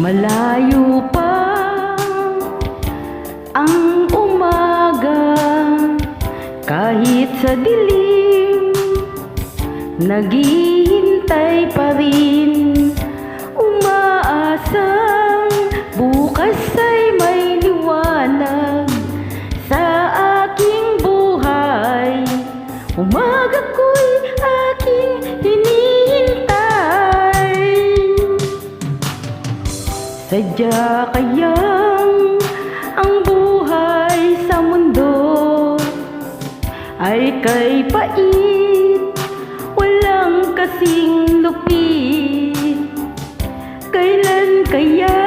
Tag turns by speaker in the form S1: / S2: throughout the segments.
S1: Malayo pa ang umaga, kahit sa dilim naghihintay pa rin, umaasang bukas ay may liwanag sa aking buhay. Umaga ko'y aking hinihintay. Sadya kayang ang buhay sa mundo ay kay pait, walang kasing lupit. Kailan kaya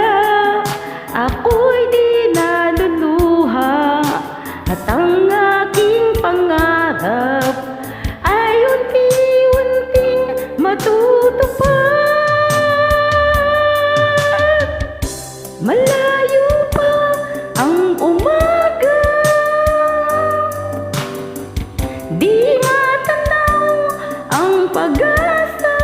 S1: ako'y di naluluha at ang aking pangarap ay unti-unting matutupad? Malayo pa ang umaga, di matanaw ang pag-asa.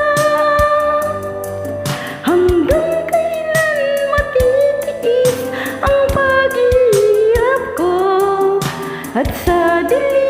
S1: Hanggang kailan matitiis ang paghihirap ko at sa dilim